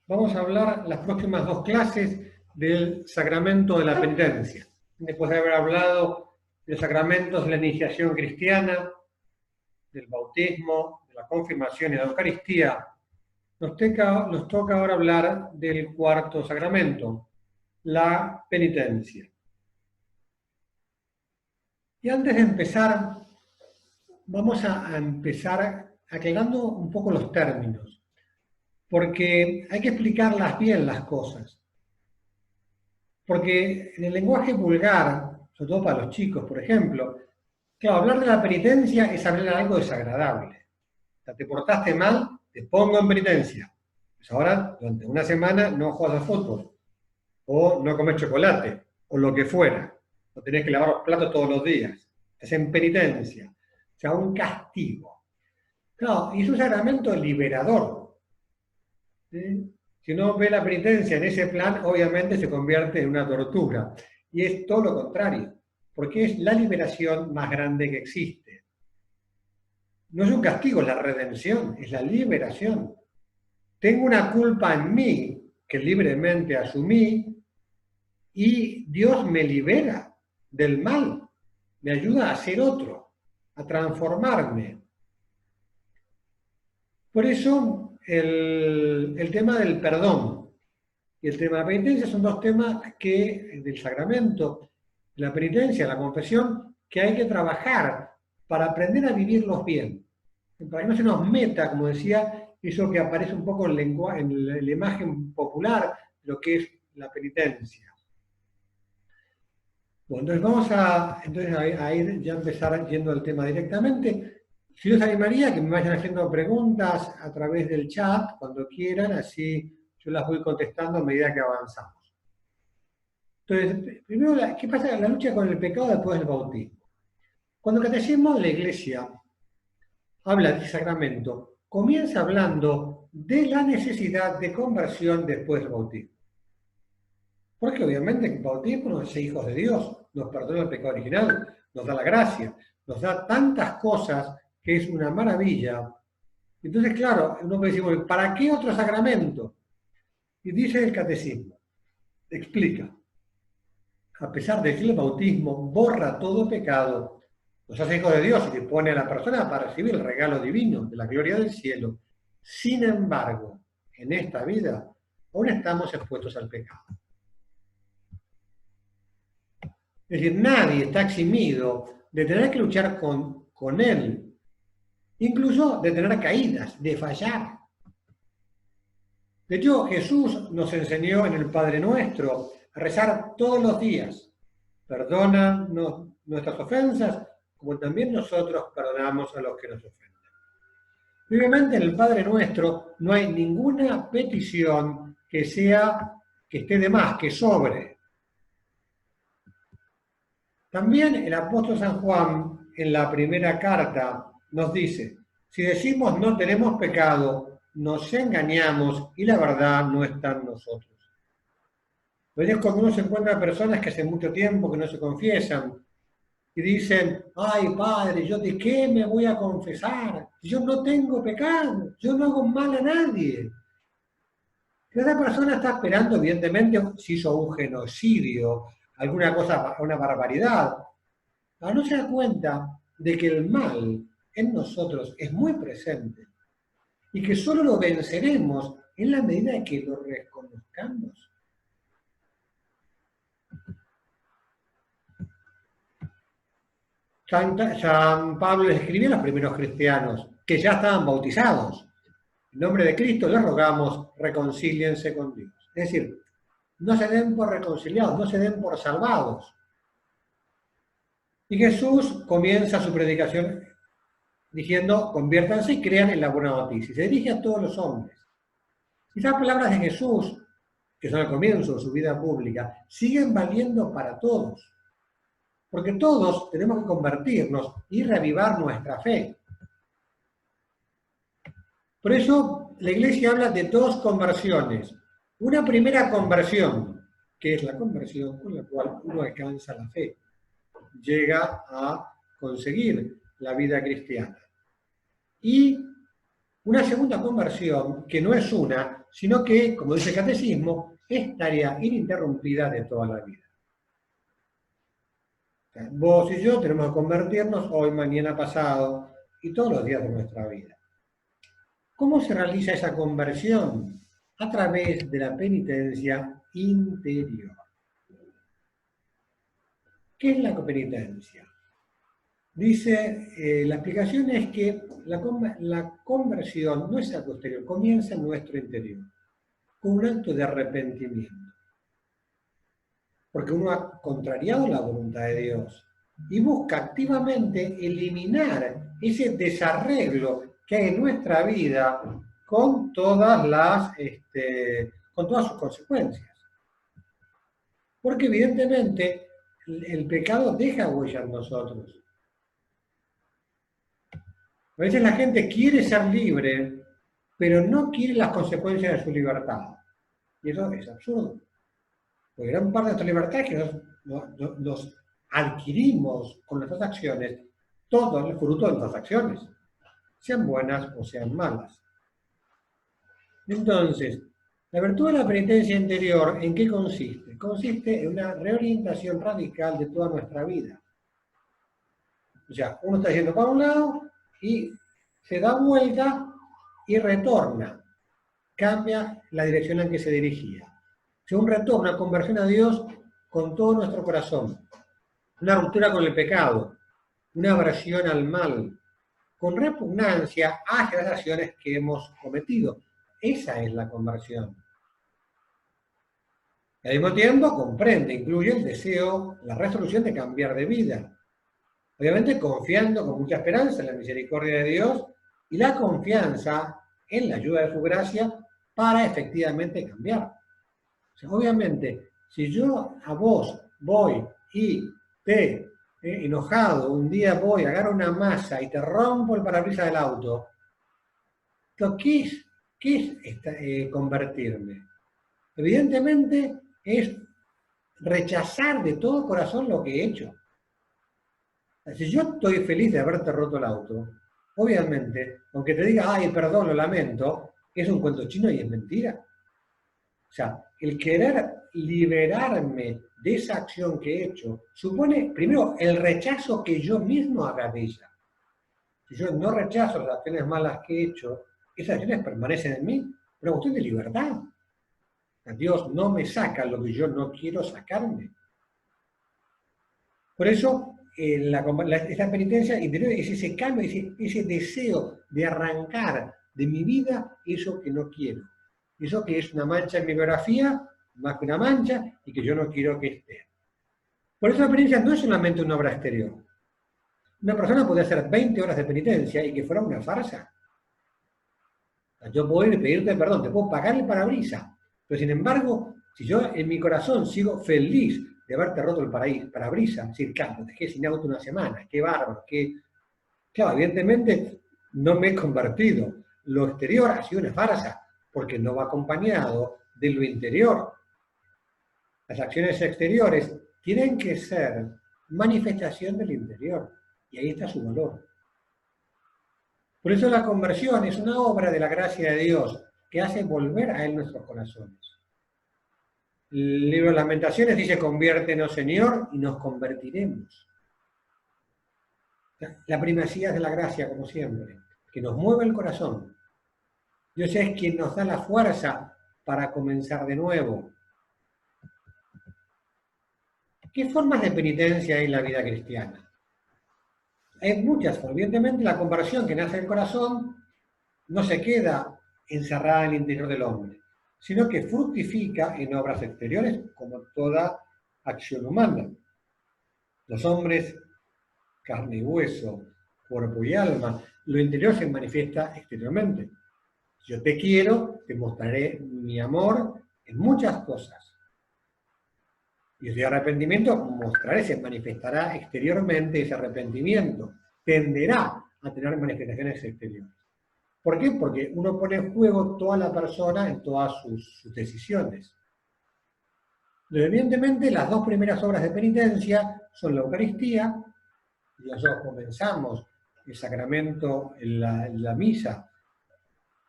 vamos a hablar las próximas dos clases del sacramento de la penitencia. Después de haber hablado de los sacramentos de la iniciación cristiana, del bautismo, de la confirmación y de la Eucaristía, nos toca ahora hablar del cuarto sacramento, la penitencia. Y antes de empezar, vamos a empezar aclarando un poco los términos, porque hay que explicarlas bien las cosas. Porque en el lenguaje vulgar, sobre todo para los chicos, por ejemplo, claro, hablar de la penitencia es hablar de algo desagradable. O sea, te portaste mal, te pongo en penitencia. Pues ahora, durante una semana, no juegas al fútbol, o no comes chocolate, o lo que fuera. O tenés que lavar los platos todos los días. Es en penitencia. O sea, un castigo. Claro, y es un sacramento liberador. ¿Sí? Si uno ve la penitencia en ese plan, obviamente se convierte en una tortura. Y es todo lo contrario, porque es la liberación más grande que existe. No es un castigo, es la redención, es la liberación. Tengo una culpa en mí que libremente asumí y Dios me libera del mal, me ayuda a ser otro, a transformarme. Por eso el tema del perdón y el tema de la penitencia son dos temas del sacramento, de la penitencia, la confesión, que hay que trabajar para aprender a vivirlos bien. Para que no se nos meta, como decía, eso que aparece un poco en la imagen popular, lo que es la penitencia. Bueno, entonces vamos a ir ya a empezar yendo al tema directamente. Si les animaría que me vayan haciendo preguntas a través del chat cuando quieran, así yo las voy contestando a medida que avanzamos. Entonces, primero, ¿qué pasa? La lucha con el pecado después del bautismo. Cuando el catecismo de la Iglesia habla del sacramento, comienza hablando de la necesidad de conversión después del bautismo. Porque obviamente el bautismo nos hace hijos de Dios, nos perdona el pecado original, nos da la gracia, nos da tantas cosas que es una maravilla. Entonces, claro, uno puede decir, bueno, ¿para qué otro sacramento? Y dice el catecismo, explica, a pesar de que el bautismo borra todo pecado, nos hace hijos de Dios y dispone a la persona para recibir el regalo divino de la gloria del cielo, sin embargo, en esta vida aún estamos expuestos al pecado. Es decir, nadie está eximido de tener que luchar con él, incluso de tener caídas, de fallar. De hecho, Jesús nos enseñó en el Padre Nuestro a rezar todos los días. Perdónanos nuestras ofensas, como también nosotros perdonamos a los que nos ofenden. Obviamente en el Padre Nuestro no hay ninguna petición que esté de más, que sobre. También el apóstol San Juan, en la primera carta, nos dice, si decimos no tenemos pecado, nos engañamos y la verdad no está en nosotros. Es cuando uno se encuentra personas que hace mucho tiempo que no se confiesan y dicen, ay padre, ¿yo de qué me voy a confesar? Yo no tengo pecado, yo no hago mal a nadie. Esa persona está esperando, evidentemente, si hizo un genocidio, alguna cosa, una barbaridad. Ahora no se da cuenta de que el mal en nosotros es muy presente y que solo lo venceremos en la medida en que lo reconozcamos. San Pablo les escribió a los primeros cristianos que ya estaban bautizados. En nombre de Cristo les rogamos, reconcíliense con Dios. Es decir, no se den por reconciliados, no se den por salvados. Y Jesús comienza su predicación diciendo, conviértanse y crean en la buena noticia. Se dirige a todos los hombres. Y esas palabras de Jesús, que son el comienzo de su vida pública, siguen valiendo para todos. Porque todos tenemos que convertirnos y reavivar nuestra fe. Por eso la Iglesia habla de dos conversiones. Una primera conversión, que es la conversión con la cual uno alcanza la fe, llega a conseguir la vida cristiana. Y Una segunda conversión, que no es una, sino que, como dice el catecismo, es tarea ininterrumpida de toda la vida. O sea, vos y yo tenemos que convertirnos hoy, mañana, pasado y todos los días de nuestra vida. ¿Cómo se realiza esa conversión? A través de la penitencia interior. ¿Qué es la penitencia? Dice, la explicación es que la conversión no es algo exterior, comienza en nuestro interior, con un acto de arrepentimiento. Porque uno ha contrariado la voluntad de Dios y busca activamente eliminar ese desarreglo que hay en nuestra vida con todas sus consecuencias. Porque evidentemente el pecado deja huella en nosotros. A veces la gente quiere ser libre, pero no quiere las consecuencias de su libertad. Y eso es absurdo. Porque gran parte de nuestra libertad es que nos adquirimos con nuestras acciones todo el fruto de nuestras acciones, sean buenas o sean malas. Entonces, la virtud de la penitencia interior, ¿en qué consiste? Consiste en una reorientación radical de toda nuestra vida. O sea, uno está yendo para un lado y se da vuelta y retorna. Cambia la dirección en que se dirigía. O sea, un retorno, una conversión a Dios con todo nuestro corazón. Una ruptura con el pecado. Una aversión al mal. Con repugnancia hacia las acciones que hemos cometido. Esa es la conversión. Y al mismo tiempo comprende, incluye el deseo, la resolución de cambiar de vida. Obviamente confiando con mucha esperanza en la misericordia de Dios y la confianza en la ayuda de su gracia para efectivamente cambiar. O sea, obviamente, si yo a vos voy y te enojado, un día voy, agarro una masa y te rompo el parabrisas del auto, ¿qué es convertirme? Evidentemente es rechazar de todo corazón lo que he hecho. Si yo estoy feliz de haberte roto el auto, obviamente, aunque te diga, ay, perdón, lo lamento, es un cuento chino y es mentira. O sea, el querer liberarme de esa acción que he hecho supone, primero, el rechazo que yo mismo haga de ella. Si yo no rechazo las acciones malas que he hecho, esas acciones permanecen en mí. Una cuestión de libertad. Dios no me saca lo que yo no quiero sacarme. Por eso, esta penitencia interior es ese cambio, ese deseo de arrancar de mi vida eso que no quiero. Eso que es una mancha en mi biografía, más que una mancha, y que yo no quiero que esté. Por eso la penitencia no es solamente una obra exterior. Una persona puede hacer 20 horas de penitencia y que fuera una farsa. Yo puedo ir y pedirte perdón, te puedo pagar el parabrisas, pero sin embargo, si yo en mi corazón sigo feliz de haberte roto el parabrisas, decir, claro, dejé sin auto una semana, qué bárbaro, Claro, evidentemente no me he convertido. Lo exterior ha sido una farsa, porque no va acompañado de lo interior. Las acciones exteriores tienen que ser manifestación del interior, y ahí está su valor. Por eso la conversión es una obra de la gracia de Dios que hace volver a Él nuestros corazones. El libro de Lamentaciones dice, conviértenos, Señor, y nos convertiremos. La primacía es de la gracia, como siempre, que nos mueve el corazón. Dios es quien nos da la fuerza para comenzar de nuevo. ¿Qué formas de penitencia hay en la vida cristiana? Hay muchas, evidentemente la conversión que nace del corazón no se queda encerrada en el interior del hombre, sino que fructifica en obras exteriores como toda acción humana. Los hombres, carne y hueso, cuerpo y alma, lo interior se manifiesta exteriormente. Si yo te quiero, te mostraré mi amor en muchas cosas. Y si hay arrepentimiento, mostraré, se manifestará exteriormente ese arrepentimiento. Tenderá a tener manifestaciones exteriores. ¿Por qué? Porque uno pone en juego toda la persona en todas sus decisiones. Evidentemente, las dos primeras obras de penitencia son la Eucaristía, y nosotros comenzamos el sacramento en la misa,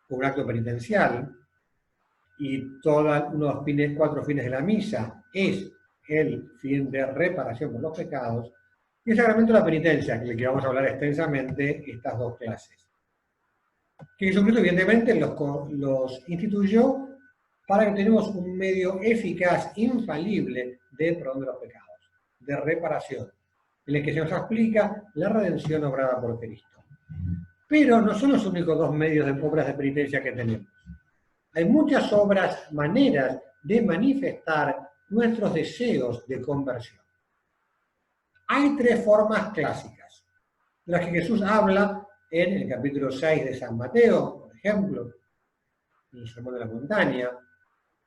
un acto penitencial, y todos los 4 fines de la misa es el fin de reparación por los pecados, y el sacramento de la penitencia, que vamos a hablar extensamente estas 2 clases. Que Jesucristo evidentemente los instituyó para que tengamos un medio eficaz, infalible, de perdón de los pecados, de reparación, en el que se nos explica la redención obrada por Cristo. Pero no son los únicos 2 medios de obras de penitencia que tenemos. Hay muchas obras, maneras de manifestar nuestros deseos de conversión. Hay 3 formas clásicas, de las que Jesús habla en el capítulo 6 de San Mateo, por ejemplo, en el Sermón de la Montaña,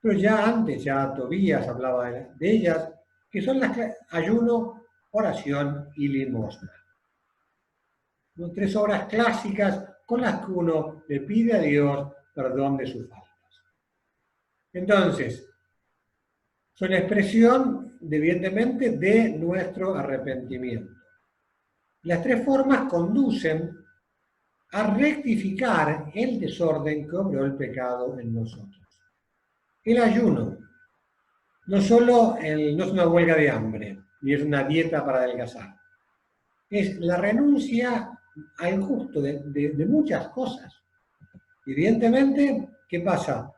pero ya antes, ya Tobías hablaba de ellas, que son las ayuno, oración y limosna. Son 3 obras clásicas con las que uno le pide a Dios perdón de sus faltas. Entonces, son expresión, evidentemente, de nuestro arrepentimiento. Las 3 formas conducen a rectificar el desorden que obró el pecado en nosotros. El ayuno no solo no es una huelga de hambre, ni es una dieta para adelgazar. Es la renuncia al gusto de muchas cosas. Evidentemente, ¿qué pasa?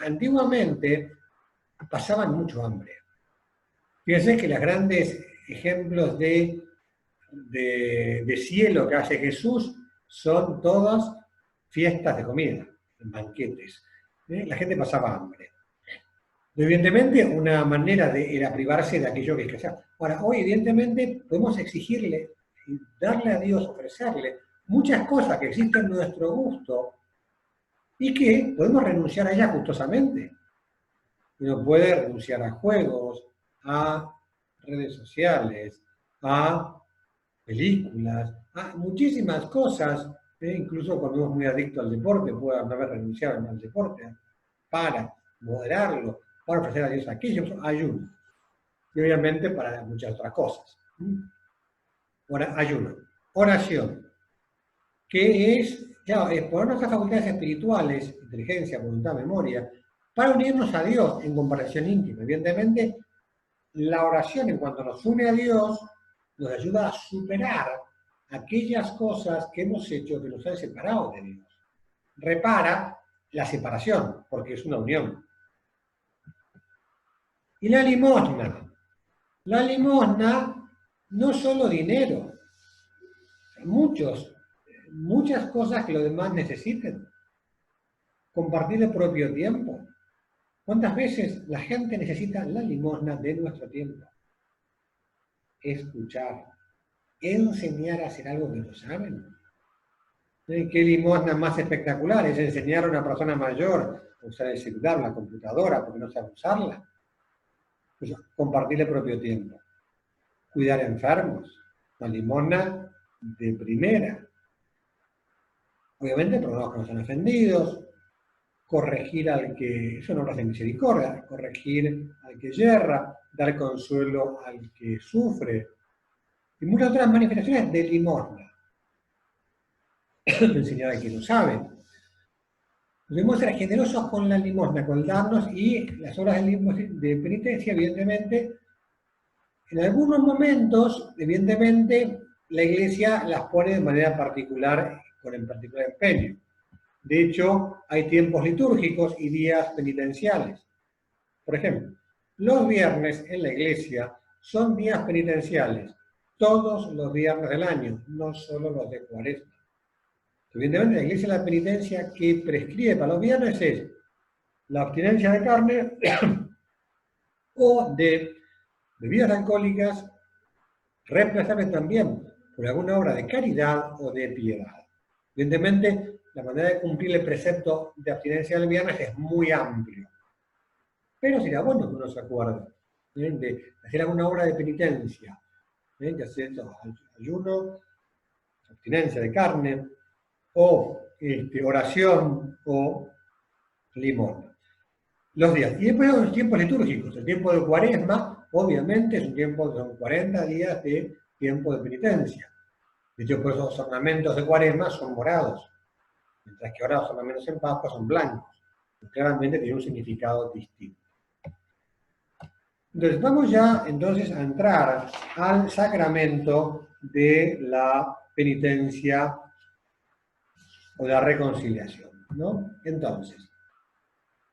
Antiguamente pasaban mucho hambre. Fíjense que los grandes ejemplos de cielo que hace Jesús son todas fiestas de comida, banquetes. La gente pasaba hambre. Evidentemente, una manera era privarse de aquello que es escaseaba. Ahora, hoy evidentemente podemos exigirle, darle a Dios, ofrecerle muchas cosas que existen en nuestro gusto y que podemos renunciar a ellas gustosamente. Uno puede renunciar a juegos, a redes sociales, a películas, a muchísimas cosas, incluso cuando uno es muy adicto al deporte, puede haber renunciado al deporte para moderarlo, para ofrecer a Dios aquello, ayuno. Y obviamente para muchas otras cosas. Ahora, ayuno. Oración, que es, claro, es poner nuestras facultades espirituales, inteligencia, voluntad, memoria, para unirnos a Dios en comparación íntima. Evidentemente, la oración, en cuanto nos une a Dios, nos ayuda a superar aquellas cosas que hemos hecho que nos han separado de Dios. Repara la separación, porque es una unión. Y la limosna. La limosna no solo dinero, muchas cosas que los demás necesiten. Compartir el propio tiempo. ¿Cuántas veces la gente necesita la limosna de nuestro tiempo? Escuchar, enseñar a hacer algo que no saben. ¿Qué limosna más espectacular? Es enseñar a una persona mayor a usar el celular, la computadora, porque no sabe usarla. Pues, compartir el propio tiempo. Cuidar enfermos. La limosna de primera. Obviamente, perdonar a los que nos han ofendidos. Corregir al que, eso no hace misericordia, corregir al que yerra, dar consuelo al que sufre, y muchas otras manifestaciones de limosna. Enseñar a quien no sabe. Debemos ser generosos con la limosna, con darnos, y las obras de penitencia, evidentemente, en algunos momentos, evidentemente, la Iglesia las pone de manera particular, con en particular empeño. De hecho, hay tiempos litúrgicos y días penitenciales. Por ejemplo, los viernes en la Iglesia son días penitenciales, todos los viernes del año, no solo los de Cuaresma. Evidentemente, la Iglesia la penitencia que prescribe para los viernes es la abstinencia de carne o de bebidas alcohólicas, reemplazable también por alguna obra de caridad o de piedad. Evidentemente, la manera de cumplir el precepto de abstinencia del viernes es muy amplio. Pero sería bueno que uno se acuerde de hacer alguna obra de penitencia, que hacer ayuno, abstinencia de carne, o oración, o limosna. Los días. Y después los tiempos litúrgicos. El tiempo de Cuaresma, obviamente, es un tiempo, son 40 días de tiempo de penitencia. De hecho, por esos ornamentos de Cuaresma son morados. mientras que ahora, por lo menos en Pascua, son blancos. Claramente tiene un significado distinto. Entonces, vamos ya entonces a entrar al sacramento de la penitencia o la reconciliación, ¿no? Entonces,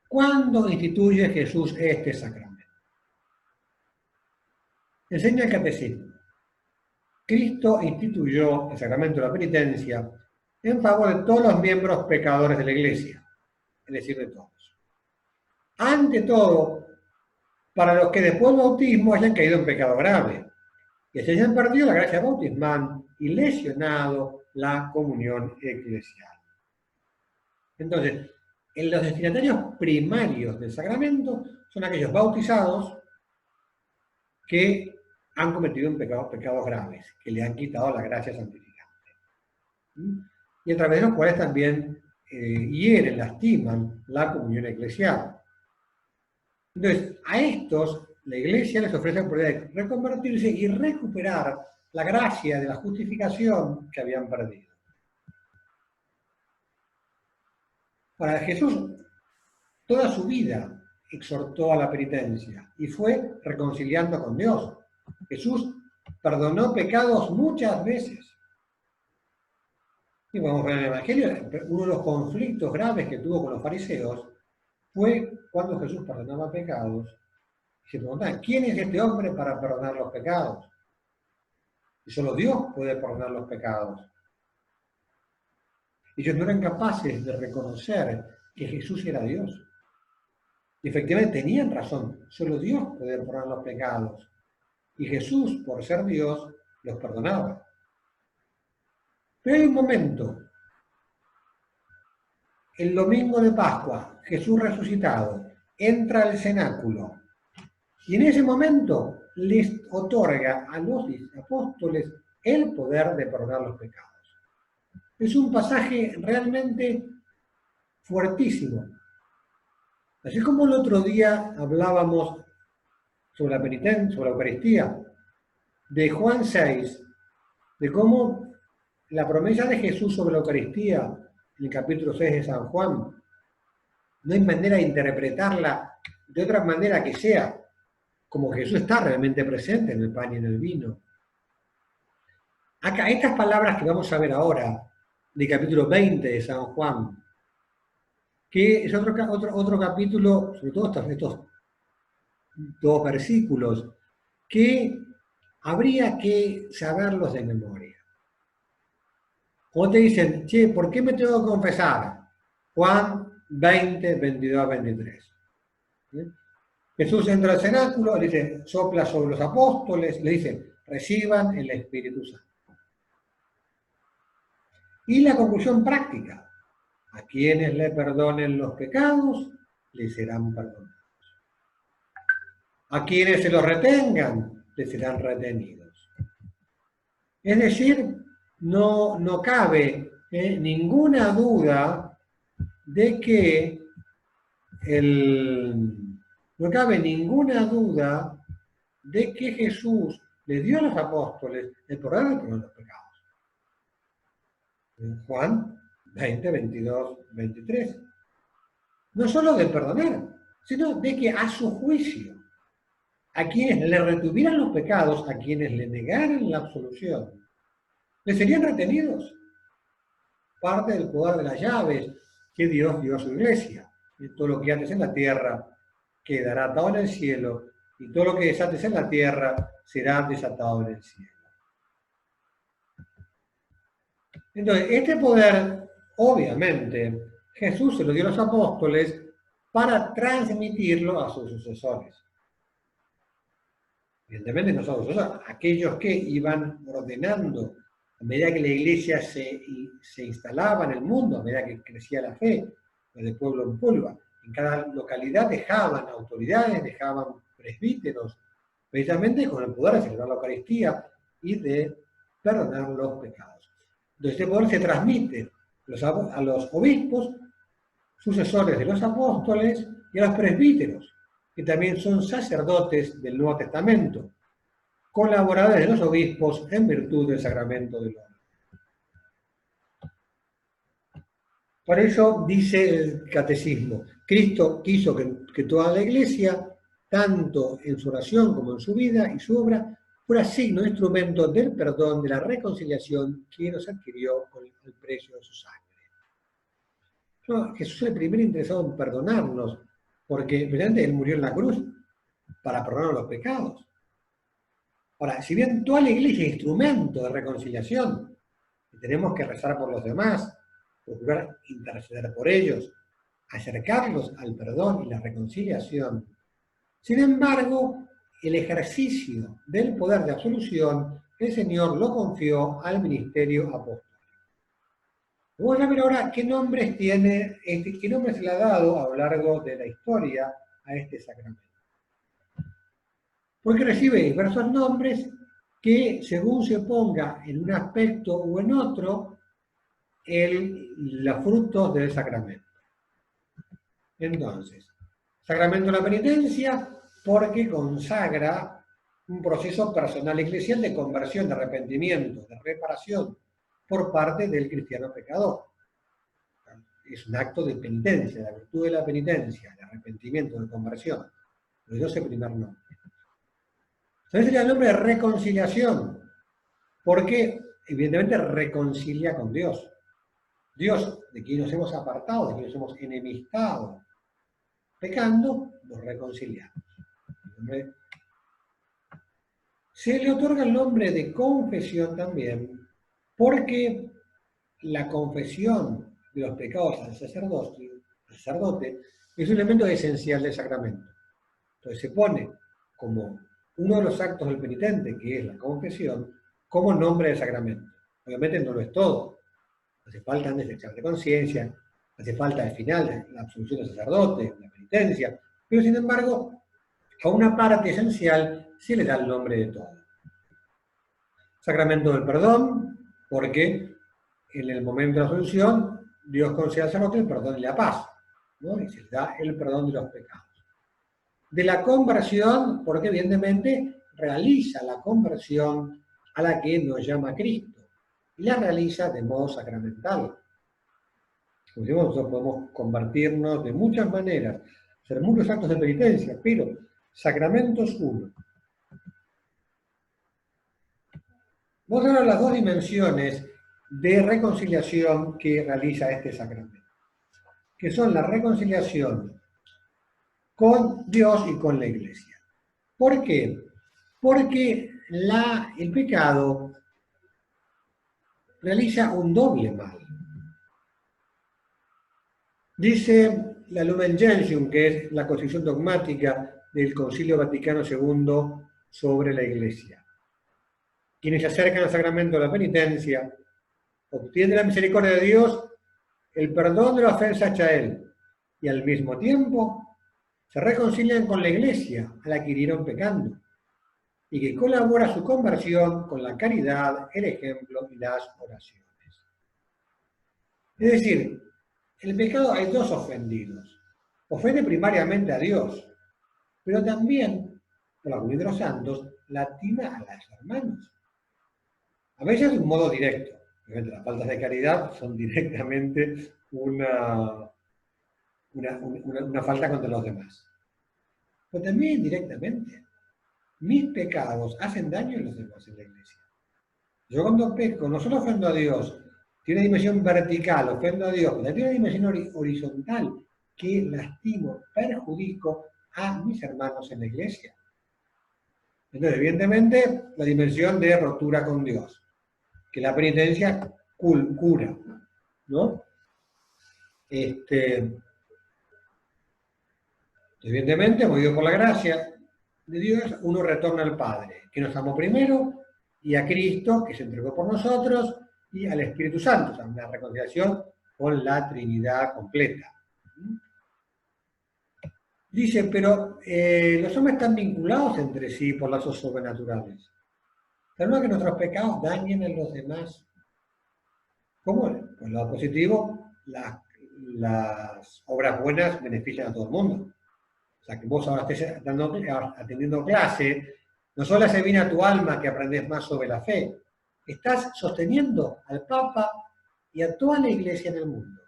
¿cuándo instituye Jesús este sacramento? Enseña el catecismo. Cristo instituyó el sacramento de la penitencia en favor de todos los miembros pecadores de la Iglesia, es decir, de todos. Ante todo, para los que después del bautismo hayan caído en pecado grave, que se hayan perdido la gracia bautismal y lesionado la comunión eclesial. Entonces, en los destinatarios primarios del sacramento son aquellos bautizados que han cometido pecados graves, que le han quitado la gracia santificante. Y a través de los cuales también hieren, lastiman la comunión eclesial. Entonces, a estos, la Iglesia les ofrece la oportunidad de reconvertirse y recuperar la gracia de la justificación que habían perdido. Para Jesús, toda su vida exhortó a la penitencia y fue reconciliando con Dios. Jesús perdonó pecados muchas veces. Y podemos ver en el Evangelio, uno de los conflictos graves que tuvo con los fariseos fue cuando Jesús perdonaba pecados. Se preguntaban, ¿quién es este hombre para perdonar los pecados? Y solo Dios puede perdonar los pecados. Ellos no eran capaces de reconocer que Jesús era Dios. Y efectivamente tenían razón, solo Dios puede perdonar los pecados. Y Jesús, por ser Dios, los perdonaba. Pero hay un momento, el domingo de Pascua, Jesús resucitado, entra al cenáculo y en ese momento les otorga a los apóstoles el poder de perdonar los pecados. Es un pasaje realmente fuertísimo. Así como el otro día hablábamos sobre la penitencia, sobre la Eucaristía, de Juan 6, de cómo la promesa de Jesús sobre la Eucaristía, en el capítulo 6 de San Juan, no hay manera de interpretarla de otra manera que sea como Jesús está realmente presente en el pan y en el vino. Acá, estas palabras que vamos a ver ahora, del capítulo 20 de San Juan, que es otro capítulo, sobre todo estos dos versículos, que habría que saberlos de memoria. Cuando te dicen, che, ¿por qué me tengo que confesar? Juan 20, 22, 23. ¿Sí? Jesús entra al cenáculo, le dice, sopla sobre los apóstoles, le dice, reciban el Espíritu Santo. Y la conclusión práctica, a quienes le perdonen los pecados, les serán perdonados. A quienes se los retengan, les serán retenidos. Es decir, no cabe ninguna duda de que Jesús le dio a los apóstoles el poder de perdonar los pecados. En Juan 20, 22, 23. No solo de perdonar, sino de que a su juicio, a quienes le retuvieran los pecados, a quienes le negaran la absolución, les serían retenidos. Parte del poder de las llaves que Dios dio a su iglesia. Y todo lo que ates en la tierra quedará atado en el cielo, y todo lo que desates en la tierra será desatado en el cielo. Entonces, este poder, obviamente, Jesús se lo dio a los apóstoles para transmitirlo a sus sucesores. Evidentemente no son sucesores, aquellos que iban ordenando a medida que la iglesia se instalaba en el mundo, a medida que crecía la fe, de pueblo en pueblo. En cada localidad dejaban autoridades, dejaban presbíteros, precisamente con el poder de celebrar la Eucaristía y de perdonar los pecados. Entonces, este poder se transmite a los obispos, sucesores de los apóstoles, y a los presbíteros, que también son sacerdotes del Nuevo Testamento, colaboradores de los obispos en virtud del sacramento del orden. Por eso dice el catecismo, Cristo quiso que toda la Iglesia, tanto en su oración como en su vida y su obra, fuera signo, instrumento del perdón, de la reconciliación que nos adquirió con el precio de su sangre. No, Jesús es el primer interesado en perdonarnos, porque realmente Él murió en la cruz para perdonar los pecados. Ahora, si bien toda la Iglesia es instrumento de reconciliación, y tenemos que rezar por los demás, procurar interceder por ellos, acercarlos al perdón y la reconciliación. Sin embargo, el ejercicio del poder de absolución, el Señor lo confió al ministerio apostólico. Vamos a ver ahora qué nombres tiene, qué nombres se le ha dado a lo largo de la historia a este sacramento. Porque recibe diversos nombres que, según se ponga en un aspecto o en otro, los frutos del sacramento. Entonces, sacramento de la penitencia, porque consagra un proceso personal eclesial de conversión, de arrepentimiento, de reparación por parte del cristiano pecador. Es un acto de penitencia, la virtud de la penitencia, de arrepentimiento, de conversión. Los dos el primer nombre. Entonces sería el nombre de reconciliación, porque evidentemente reconcilia con Dios. Dios, de quien nos hemos apartado, de quien nos hemos enemistado, pecando, nos reconciliamos. Se le otorga el nombre de confesión también, porque la confesión de los pecados al sacerdote es un elemento esencial del sacramento. Entonces se pone como uno de los actos del penitente, que es la confesión, como nombre del sacramento. Obviamente no lo es todo. Hace falta antes de examen de conciencia, hace falta al final la absolución del sacerdote, la penitencia, pero sin embargo, a una parte esencial se le da el nombre de todo. Sacramento del perdón, porque en el momento de la absolución, Dios concede al sacerdote el perdón y la paz, ¿no? Y se le da el perdón de los pecados. De la conversión, porque evidentemente realiza la conversión a la que nos llama Cristo, y la realiza de modo sacramental. Como decimos, nosotros podemos convertirnos de muchas maneras, hacer muchos actos de penitencia, pero sacramento es uno. Vamos a ver las dos dimensiones de reconciliación que realiza este sacramento, que son la reconciliación con Dios y con la Iglesia. ¿Por qué? Porque el pecado realiza un doble mal. Dice la Lumen Gentium, que es la constitución dogmática del Concilio Vaticano II sobre la Iglesia. Quienes se acercan al sacramento de la penitencia obtienen la misericordia de Dios, el perdón de la ofensa hecha a Él, y al mismo tiempo se reconcilian con la Iglesia a la que hirieron pecando, y que colabora su conversión con la caridad, el ejemplo y las oraciones. Es decir, en el pecado hay dos ofendidos. Ofende primariamente a Dios, pero también, por la comunión de los santos, lastima a los hermanos. A veces de un modo directo. Las faltas de caridad son directamente una falta contra los demás. Pero también indirectamente. Mis pecados hacen daño a los demás en la Iglesia. Yo cuando peco no solo ofendo a Dios, tiene una dimensión vertical, ofendo a Dios, pero tiene una dimensión horizontal, que lastimo, perjudico a mis hermanos en la Iglesia. Entonces, evidentemente, la dimensión de rotura con Dios, que la penitencia cura, ¿no? Evidentemente, movido por la gracia de Dios, uno retorna al Padre, que nos amó primero, y a Cristo, que se entregó por nosotros, y al Espíritu Santo, o sea, una reconciliación con la Trinidad completa. Dice, pero los hombres están vinculados entre sí por lazos sobrenaturales. Pero no que nuestros pecados dañen a los demás. ¿Cómo? Por el lado positivo, las obras buenas benefician a todo el mundo. O sea, que vos ahora estés atendiendo clase, no solo hace bien a tu alma que aprendes más sobre la fe, estás sosteniendo al Papa y a toda la Iglesia en el mundo.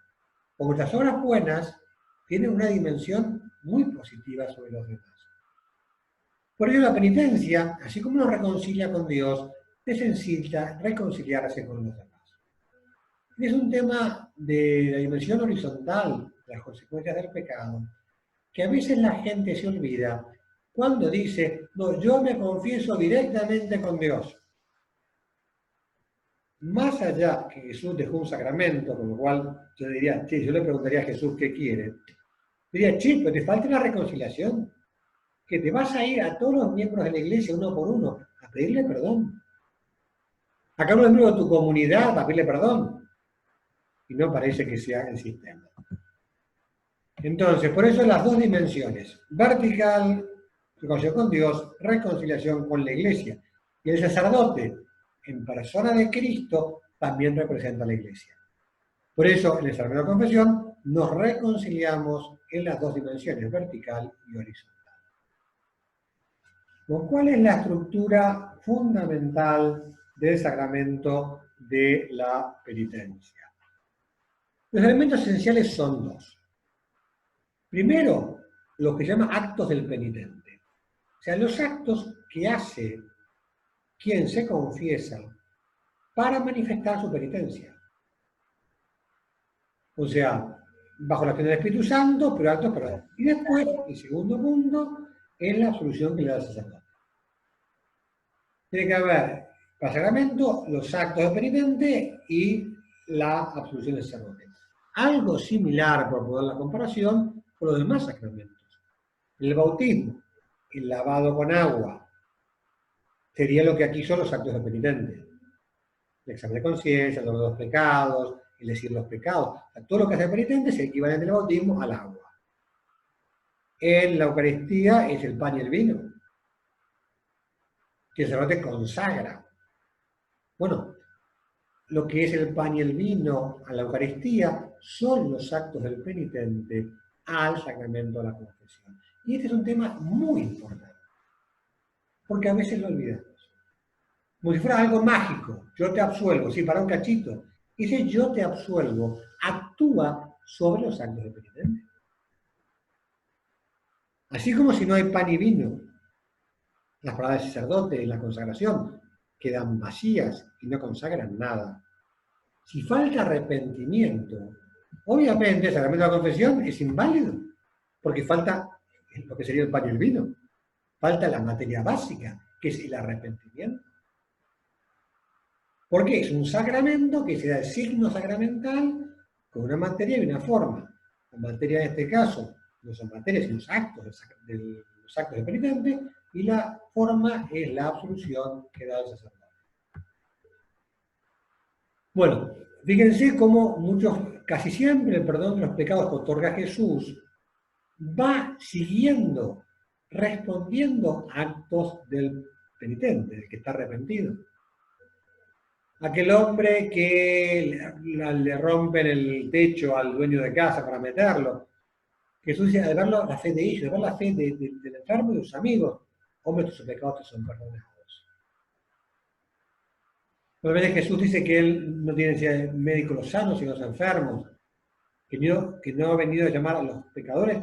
Porque nuestras obras buenas tienen una dimensión muy positiva sobre los demás. Por ello la penitencia, así como nos reconcilia con Dios, necesita reconciliarse con los demás. Y es un tema de la dimensión horizontal, las consecuencias del pecado, que a veces la gente se olvida cuando dice, no, yo me confieso directamente con Dios. Más allá que Jesús dejó un sacramento, con lo cual yo diría, che, yo le preguntaría a Jesús qué quiere. Diría, che, pero te falta la reconciliación, que te vas a ir a todos los miembros de la iglesia uno por uno a pedirle perdón. A cada uno de tu comunidad a pedirle perdón. Y no parece que sea el sistema. Entonces, por eso las dos dimensiones, vertical, reconciliación con Dios, reconciliación con la iglesia. Y el sacerdote, en persona de Cristo, también representa a la iglesia. Por eso, en el sacramento de la confesión, nos reconciliamos en las dos dimensiones, vertical y horizontal. ¿Cuál es la estructura fundamental del sacramento de la penitencia? Los elementos esenciales son dos. Primero, lo que se llama actos del penitente. O sea, los actos que hace quien se confiesa para manifestar su penitencia. O sea, bajo la acción del Espíritu Santo, pero actos perdón. Y después, el segundo punto, es la absolución que le da el sacerdote. Tiene que haber, para el sacramento, los actos del penitente y la absolución del sacerdote. Algo similar, por poner la comparación, con los demás sacramentos. El bautismo, el lavado con agua, sería lo que aquí son los actos del penitente. El examen de conciencia, el dolor de los pecados, el decir los pecados. O sea, todo lo que hace el penitente es el equivalente del bautismo al agua. En la Eucaristía es el pan y el vino, que el sacerdote consagra. Bueno, lo que es el pan y el vino a la Eucaristía son los actos del penitente al sacramento de la confesión. Y este es un tema muy importante, porque a veces lo olvidamos. Como si fuera algo mágico, yo te absuelvo, sí, para un cachito. Ese yo te absuelvo actúa sobre los actos del penitente. Así como si no hay pan y vino, las palabras del sacerdote en la consagración quedan vacías y no consagran nada. Si falta arrepentimiento, obviamente el sacramento de la confesión es inválido, porque falta lo que sería el pan y el vino. Falta la materia básica, que es el arrepentimiento. Porque es un sacramento que se da el signo sacramental con una materia y una forma. La materia en este caso no son materias, sino los actos del penitente, y la forma es la absolución que da el sacerdote. Bueno, fíjense cómo casi siempre el perdón de los pecados que otorga Jesús va siguiendo, respondiendo a actos del penitente, del que está arrepentido. Aquel hombre que le rompen el techo al dueño de casa para meterlo. Jesús dice, de ver la fe de ellos, de ver la fe del enfermo y de sus amigos, hombre, tus pecados te son perdonados. Por veces Jesús dice que él no tiene médicos los sanos sino los enfermos, que no ha venido a llamar a los pecadores,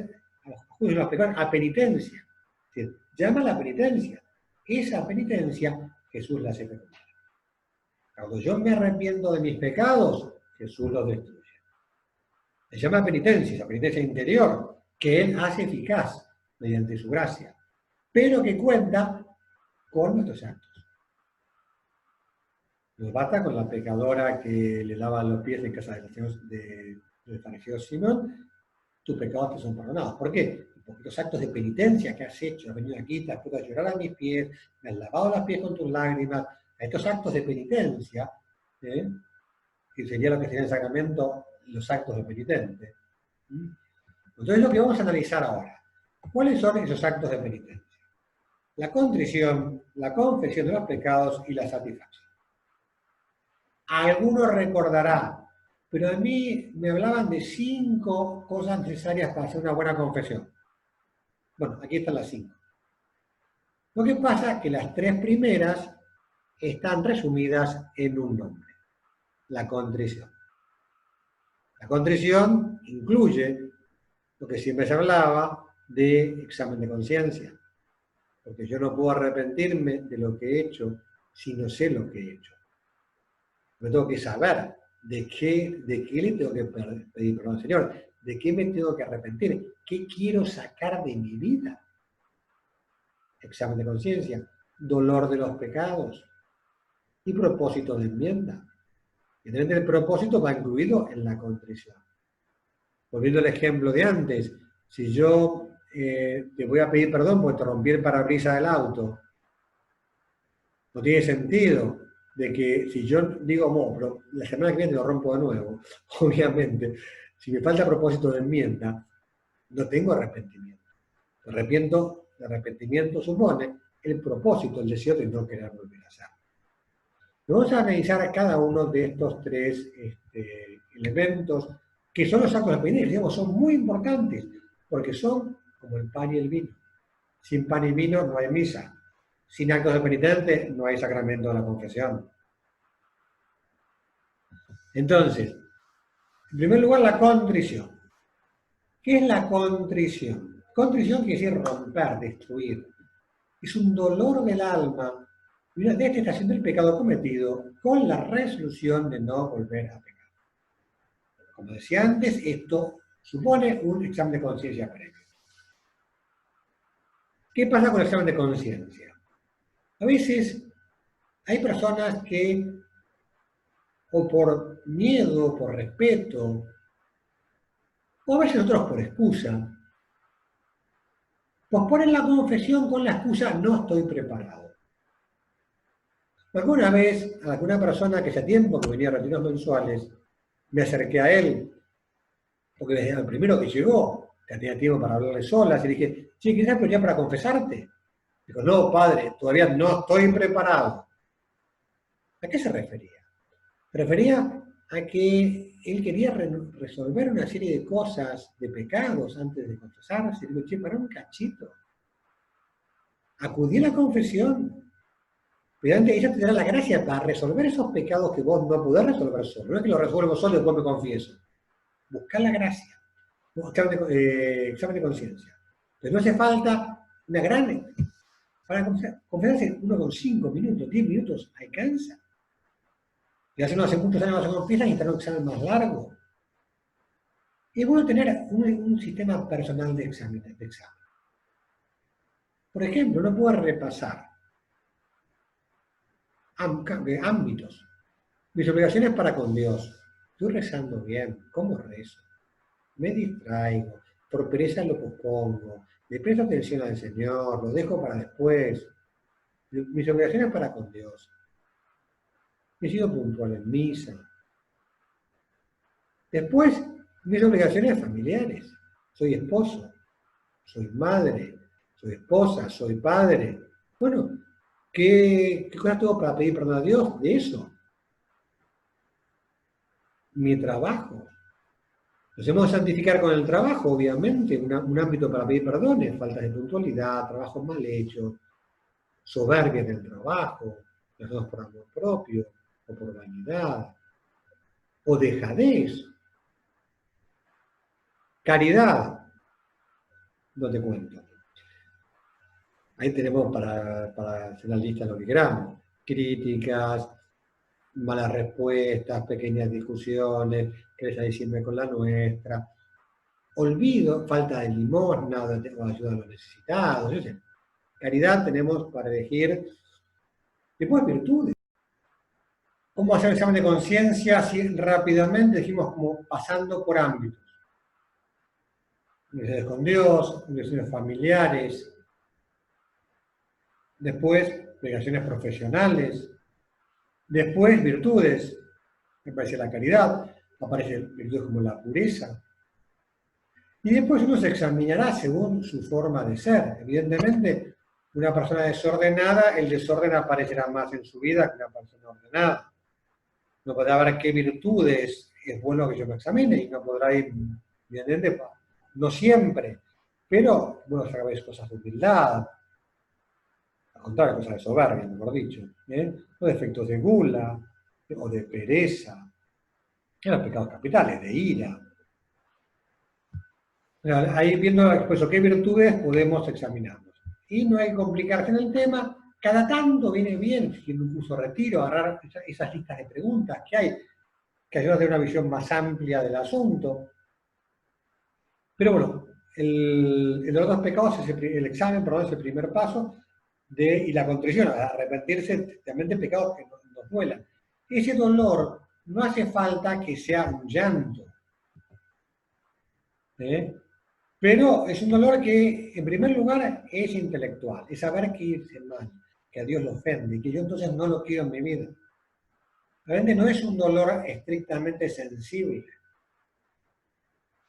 a los justos y a los pecadores, a penitencia. Es decir, llama a la penitencia. Esa penitencia Jesús la hace perdonar. Cuando yo me arrepiento de mis pecados, Jesús los destruye. Se llama penitencia, esa penitencia interior, que Él hace eficaz mediante su gracia, pero que cuenta con nuestros actos. Nos basta con la pecadora que le lava los pies en casa del fariseo Simón, tus pecados te son perdonados. ¿Por qué? Porque los actos de penitencia que has hecho, has venido aquí, te has puesto a llorar a mis pies, me has lavado los pies con tus lágrimas, a estos actos de penitencia, que sería lo que sería el sacramento, los actos de penitente. Entonces lo que vamos a analizar ahora, ¿cuáles son esos actos de penitencia? La contrición, la confesión de los pecados y la satisfacción. Algunos recordarán, pero a mí me hablaban de 5 cosas necesarias para hacer una buena confesión. Bueno, aquí están las 5. Lo que pasa es que las 3 primeras están resumidas en un nombre, la contrición. La contrición incluye lo que siempre se hablaba de examen de conciencia, porque yo no puedo arrepentirme de lo que he hecho si no sé lo que he hecho. Me tengo que saber de qué le tengo que pedir perdón al Señor, de qué me tengo que arrepentir, qué quiero sacar de mi vida. Examen de conciencia, dolor de los pecados y propósito de enmienda. Evidentemente el propósito va incluido en la contrición. Volviendo al ejemplo de antes, si yo te voy a pedir perdón porque te rompí el parabrisas del auto, no tiene sentido de que si yo digo, bueno, pero la semana que viene lo rompo de nuevo, obviamente, si me falta propósito de enmienda, no tengo arrepentimiento. El arrepentimiento supone el propósito, el deseo de no querer volver a hacerlo. Vamos a analizar cada uno de estos tres elementos, que son los actos de penitencia, digamos, son muy importantes, porque son como el pan y el vino. Sin pan y vino no hay misa. Sin actos de penitencia no hay sacramento de la confesión. Entonces, en primer lugar, la contrición. ¿Qué es la contrición? Contrición quiere decir romper, destruir. Es un dolor del alma y una detestación del pecado cometido con la resolución de no volver a pecar. Como decía antes, esto supone un examen de conciencia previo. ¿Qué pasa con el examen de conciencia? A veces hay personas que, o por miedo, por respeto, o a veces otros por excusa, posponen la confesión con la excusa no estoy preparado. Alguna vez, a alguna persona que hace tiempo que venía a retiros mensuales, me acerqué a él, porque desde el primero que llegó, tenía tiempo para hablarle solas, y dije, che, ¿quieres apoyar para confesarte? Dijo, no, padre, todavía no estoy preparado. ¿A qué se refería? Se refería a que él quería resolver una serie de cosas, de pecados, antes de confesarse. Y digo, che, para un cachito. Acudí a la confesión. Pero antes ella te dará la gracia para resolver esos pecados que vos no podés resolver solo. No es que lo resuelvo solo y después me confieso. Buscar la gracia. Examen de conciencia. Pero no hace falta una gran... Para confesarse uno con 5 minutos, 10 minutos, alcanza. Y hace muchos años no se confiesan y está en un examen más largo. Es bueno tener un sistema personal de examen. Por ejemplo, uno puede repasar ámbitos. Mis obligaciones para con Dios. Estoy rezando bien. ¿Cómo rezo? Me distraigo. Por pereza lo pospongo. Le presto atención al Señor. Lo dejo para después. Mis obligaciones para con Dios. He sido puntual en misa. Después, mis obligaciones familiares. Soy esposo. Soy madre. Soy esposa. Soy padre. Bueno, ¿qué cosas tengo para pedir perdón a Dios de eso? Mi trabajo. Nos hemos de santificar con el trabajo, obviamente, un ámbito para pedir perdones, faltas de puntualidad, trabajo mal hecho, soberbia en el trabajo, las dos por amor propio, o por vanidad, o dejadez. Caridad, no te cuento. Ahí tenemos para hacer la lista de lo que queramos. Críticas, malas respuestas, pequeñas discusiones, querés salirme con la nuestra, olvido, falta de limosna o ayuda a los necesitados, yo sé. Caridad tenemos para elegir. Después virtudes. ¿Cómo hacer el examen de conciencia? Así rápidamente, dijimos como pasando por ámbitos. Relaciones con Dios, relaciones familiares, después relaciones profesionales, después virtudes, me parece la caridad, aparece virtudes como la pureza, y después uno se examinará según su forma de ser. Evidentemente, una persona desordenada, el desorden aparecerá más en su vida que una persona ordenada. No podrá ver qué virtudes es bueno que yo me examine y no podrá ir, evidentemente, no siempre, pero bueno, sacar cosas de humildad, al contrario, cosas de soberbia, mejor dicho, o defectos de gula, o de pereza, En los pecados capitales, de ira. Ahí viendo pues, qué virtudes podemos examinarnos. Y no hay que complicarse en el tema. Cada tanto viene bien, haciendo un curso de retiro, agarrar esas listas de preguntas que hay, que ayudan a tener una visión más amplia del asunto. Pero bueno, el de los dos pecados, el examen, perdón, es el primer paso, y la contrición, arrepentirse también de pecados que nos duelan. Ese dolor no hace falta que sea un llanto, ¿eh? Pero es un dolor que, en primer lugar, es intelectual, es saber que hice mal, que a Dios lo ofende, y que yo entonces no lo quiero en mi vida. Realmente no es un dolor estrictamente sensible.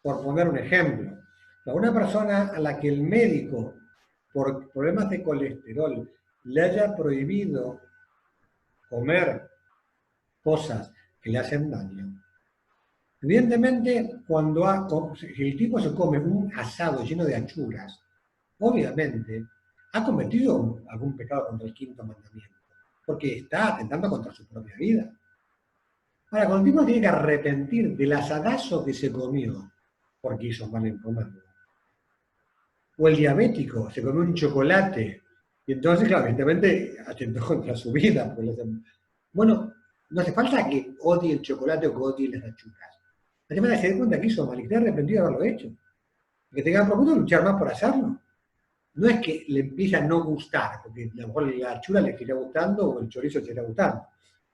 Por poner un ejemplo, a una persona a la que el médico, por problemas de colesterol, le haya prohibido comer cosas que le hacen daño, evidentemente, si el tipo se come un asado lleno de achuras, obviamente ha cometido algún pecado contra el quinto mandamiento, porque está atentando contra su propia vida. Ahora, cuando el tipo tiene que arrepentir del asadazo que se comió, porque hizo mal en comerlo, o el diabético se comió un chocolate, y entonces, claro, evidentemente atentó contra su vida. Bueno, no hace falta que odie el chocolate o que odie las achuras. Hace falta que se dé cuenta que hizo mal y esté arrepentido de haberlo hecho. Que tenga propósito luchar más por hacerlo. No es que le empiece a no gustar, porque a lo mejor la achura le seguirá gustando o el chorizo le seguirá gustando.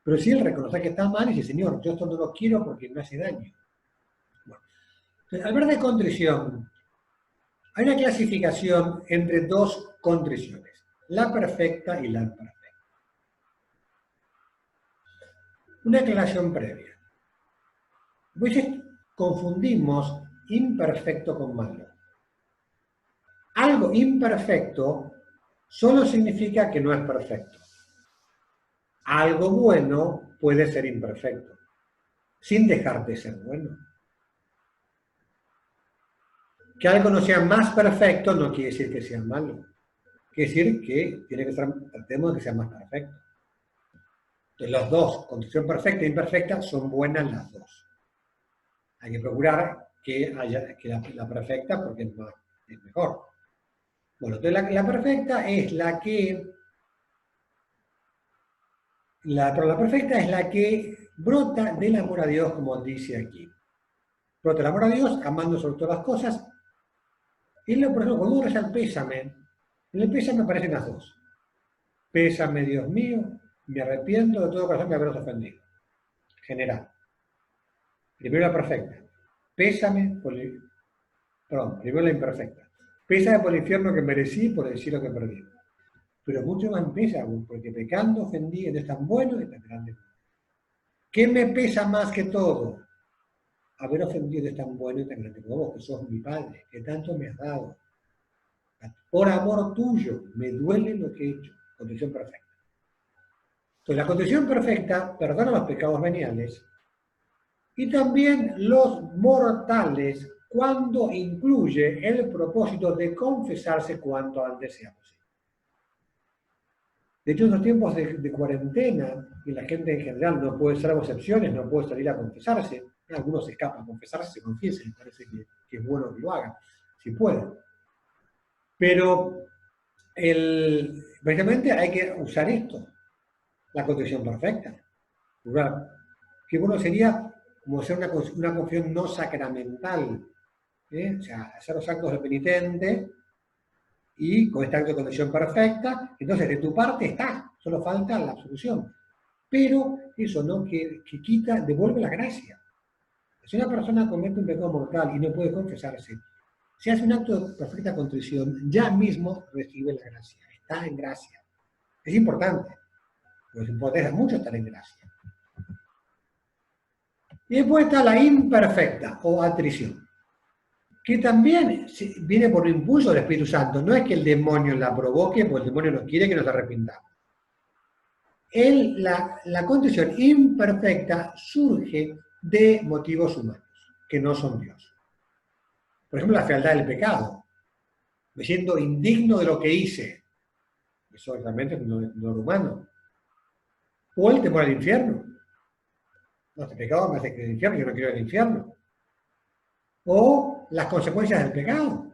Pero sí él reconoce que está mal y dice, Señor, yo esto no lo quiero porque me hace daño. Bueno, entonces, al hablar de contrición, hay una clasificación entre dos contriciones, la perfecta y la imperfecta. Una aclaración previa. A veces confundimos imperfecto con malo. Algo imperfecto solo significa que no es perfecto. Algo bueno puede ser imperfecto, sin dejar de ser bueno. Que algo no sea más perfecto no quiere decir que sea malo. Quiere decir que tratemos de que sea más perfecto. Entonces, los dos, condición perfecta e imperfecta, son buenas las dos. Hay que procurar que haya la perfecta porque es mejor. Bueno, entonces la perfecta es la que pero la perfecta es la que brota del amor a Dios, como dice aquí. Brota el amor a Dios, amando sobre todas las cosas. Y por ejemplo, cuando uno reza el pésame, en el pésame aparecen las dos. Pésame, Dios mío, me arrepiento de todo corazón de haberos ofendido. General. Primero la perfecta. Pésame primero la imperfecta. Pésame por el infierno que merecí, por el cielo que perdí. Pero mucho más pesa, porque pecando ofendí, es tan bueno y tan grande. ¿Qué me pesa más que todo? Haber ofendido es tan bueno y tan grande como vos, que sos mi padre, que tanto me has dado. Por amor tuyo, me duele lo que he hecho. Condición perfecta. Entonces, la condición perfecta perdona los pecados veniales y también los mortales cuando incluye el propósito de confesarse cuanto antes sea posible. De hecho, en los tiempos de cuarentena, y la gente en general no puede, salvo excepciones, no puede salir a confesarse. Algunos escapan a confesarse, se confiesen, parece que es bueno que lo hagan, si pueden. Pero precisamente hay que usar esto, la condición perfecta. Qué bueno sería como hacer una confesión no sacramental, o sea, hacer los actos de penitente y con esta acto de condición perfecta, entonces de tu parte está, solo falta la absolución. Pero eso no que devuelve la gracia. Si una persona comete un pecado mortal y no puede confesarse, si hace un acto de perfecta contrición, ya mismo recibe la gracia, está en gracia. Es importante, nos importa mucho estar en gracia. Y después está la imperfecta o atrición, que también viene por impulso del Espíritu Santo. No es que el demonio la provoque, porque el demonio no quiere que nos arrepintamos. La condición imperfecta surge de motivos humanos, que no son Dios. Por ejemplo, la fealdad del pecado. Me siento indigno de lo que hice. Eso realmente no es humano. O el temor al infierno. No, este pecado me hace que el infierno, yo no quiero el infierno. O las consecuencias del pecado.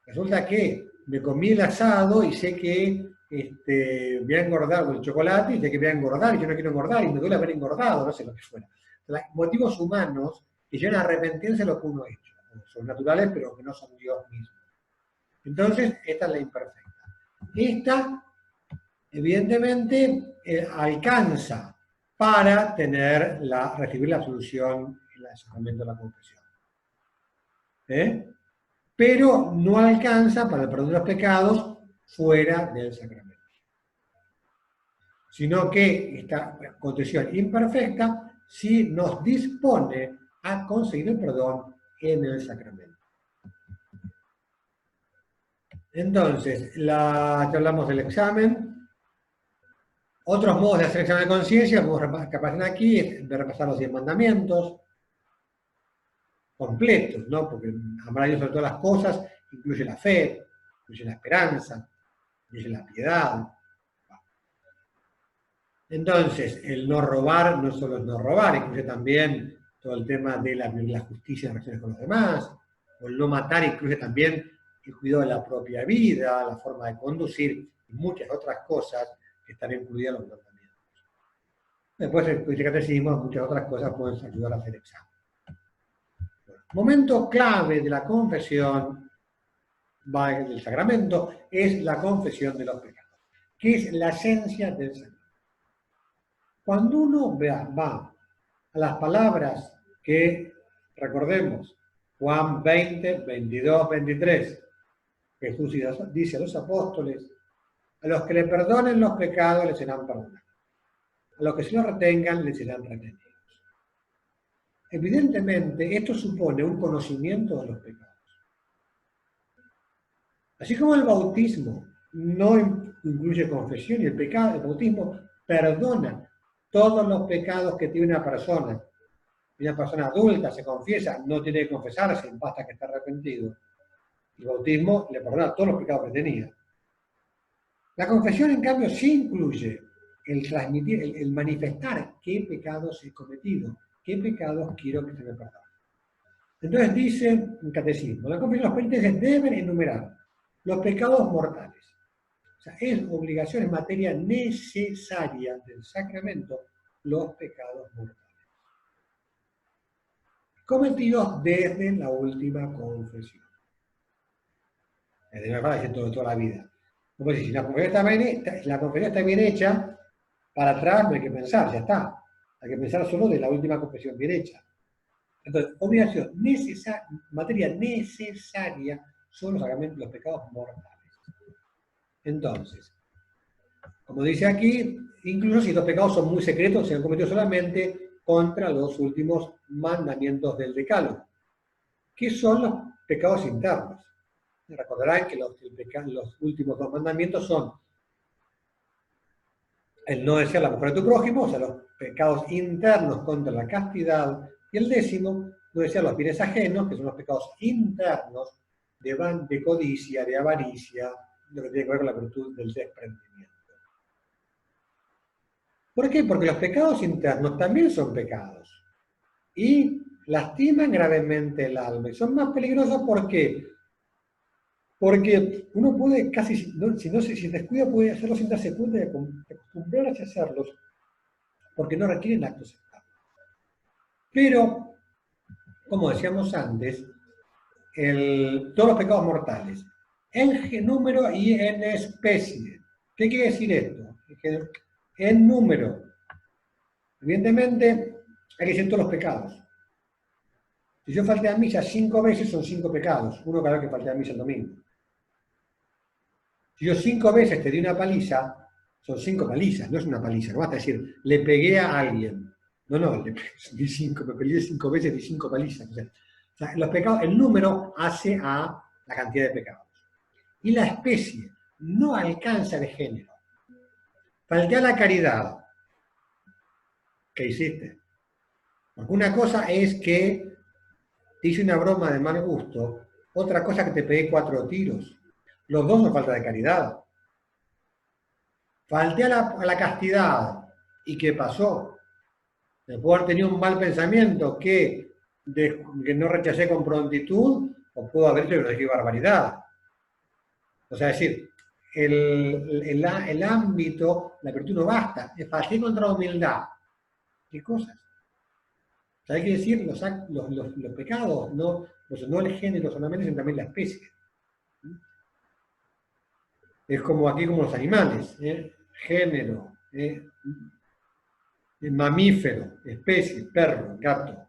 Resulta que me comí el asado y sé que voy a engordar, o el chocolate, y sé que voy a engordar, y yo no quiero engordar, y me duele haber engordado, no sé lo que fuera. Motivos humanos que llevan a arrepentirse de lo que uno ha hecho. Son naturales, pero que no son Dios mismo. Entonces, esta es la imperfecta. Esta, evidentemente, alcanza para recibir la absolución en el sacramento de la confesión. Pero no alcanza para el perdón de los pecados fuera del sacramento. Sino que esta confesión imperfecta sí nos dispone a conseguir el perdón en el sacramento. Entonces, ya hablamos del examen. Otros modos de hacer examen de conciencia, que aparecen aquí, es de repasar los 10 mandamientos completos, ¿no? Porque amar a Dios sobre todas las cosas incluye la fe, incluye la esperanza, incluye la piedad. Entonces, el no robar no solo es no robar, incluye también todo el tema de la justicia en relaciones con los demás, o el no matar incluye también el cuidado de la propia vida, la forma de conducir y muchas otras cosas que están incluidas en los mandamientos. Después, el catecismo, muchas otras cosas pueden ayudar a hacer examen. Momento clave de la confesión del sacramento es la confesión de los pecados, que es la esencia del sacramento. Cuando uno va a las palabras que, recordemos, Juan 20, 22, 23, Jesús dice a los apóstoles, a los que le perdonen los pecados les serán perdonados, a los que se los retengan les serán retenidos. Evidentemente, esto supone un conocimiento de los pecados. Así como el bautismo no incluye confesión y el bautismo perdona todos los pecados que tiene una persona. Una persona adulta se confiesa, no tiene que confesarse, basta que esté arrepentido. El bautismo le perdona todos los pecados que tenía. La confesión, en cambio, sí incluye el transmitir, el manifestar qué pecados he cometido, qué pecados quiero que se me perdonen. Entonces dice el catecismo, la confesión de los penitentes deben enumerar los pecados mortales. O sea, es obligación, en materia necesaria del sacramento, los pecados mortales cometidos desde la última confesión. Desde la confesión de toda la vida. Como si la confesión está bien hecha, para atrás no hay que pensar, ya está. Hay que pensar solo de la última confesión bien hecha. Entonces, obligación necesaria, materia necesaria son los sacramentos, los pecados mortales. Entonces, como dice aquí, incluso si los pecados son muy secretos, se han cometido solamente contra los últimos mandamientos del Decálogo, que son los pecados internos. Recordarán que los últimos 2 mandamientos son el no desear la mujer de tu prójimo, o sea, los pecados internos contra la castidad, y el 10º, no desear los bienes ajenos, que son los pecados internos de codicia, de avaricia, lo que tiene que ver con la virtud del desprendimiento. ¿Por qué? Porque los pecados internos también son pecados y lastiman gravemente el alma. Y son más peligrosos, ¿por qué? Porque uno puede casi, si descuida, puede hacerlos sin darse cuenta y acostumbrarse a hacerlos, porque no requieren actos externos. Pero, como decíamos antes, todos los pecados mortales, en número y en especie. ¿Qué quiere decir esto? En número. Evidentemente, hay que decir todos los pecados. Si yo falté a misa 5 veces, son 5 pecados. Uno cada vez que falté a misa el domingo. Si yo 5 veces te di una paliza, son 5 palizas, no es una paliza. No basta decir, le pegué a alguien. No, me peleé 5 veces, di 5 palizas. O sea, los pecados, el número hace a la cantidad de pecados. Y la especie no alcanza de género. Falté a la caridad. ¿Qué hiciste? Porque una cosa es que te hice una broma de mal gusto, otra cosa que te pegué 4 tiros. Los dos son falta de caridad. Falté a la castidad. ¿Y qué pasó? Puedo haber tenido un mal pensamiento que no rechacé con prontitud, o puedo haber hecho que lo dije barbaridad. O sea, es decir, el ámbito, la virtud no basta, es fallé contra humildad. ¿Qué cosas? O sea, hay que decir los pecados, no el género solamente, sino también la especie. Es como aquí como los animales, género, mamífero, especie, perro, gato,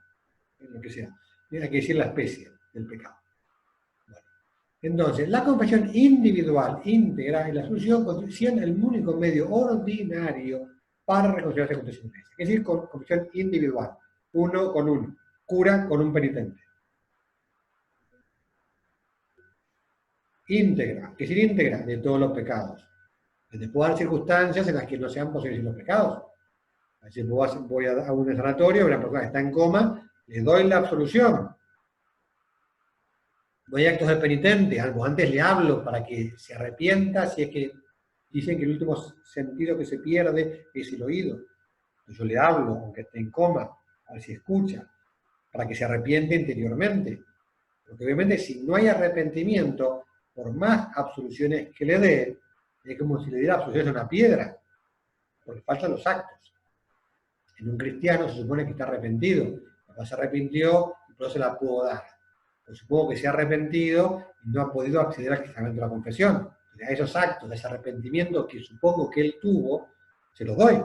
lo que sea. Hay que decir la especie del pecado. Bueno. Entonces, la confesión individual, íntegra, y la solución siendo el único medio ordinario para reconciliarse con Dios. Es decir, confesión individual, uno con uno, cura con un penitente. Íntegra, ¿qué es decir íntegra? De todos los pecados. Después puede haber circunstancias en las que no sean posibles los pecados. Así voy a un sanatorio, una persona que está en coma, le doy la absolución. Voy a actos de penitente, algo antes le hablo para que se arrepienta, si es que dicen que el último sentido que se pierde es el oído. Yo le hablo, aunque esté en coma, a ver si escucha, para que se arrepiente interiormente. Porque obviamente si no hay arrepentimiento, por más absoluciones que le dé, es como si le diera absoluciones a una piedra, porque faltan los actos. En un cristiano se supone que está arrepentido, no se arrepintió, no se la puedo dar. Pues supongo que se ha arrepentido y no ha podido acceder al sacramento de la confesión. A esos actos de ese arrepentimiento que supongo que él tuvo, se los doy.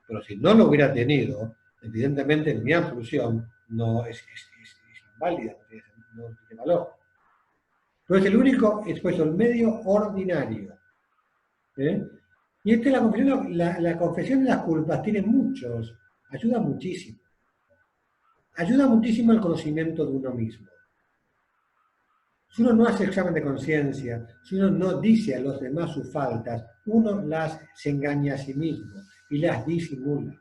Pero si no lo hubiera tenido, evidentemente mi absolución no es inválida, no tiene valor. Entonces el único es pues el medio ordinario. Y la confesión de las culpas tiene muchos, ayuda muchísimo. Ayuda muchísimo el conocimiento de uno mismo. Si uno no hace examen de conciencia, si uno no dice a los demás sus faltas, uno se engaña a sí mismo y las disimula.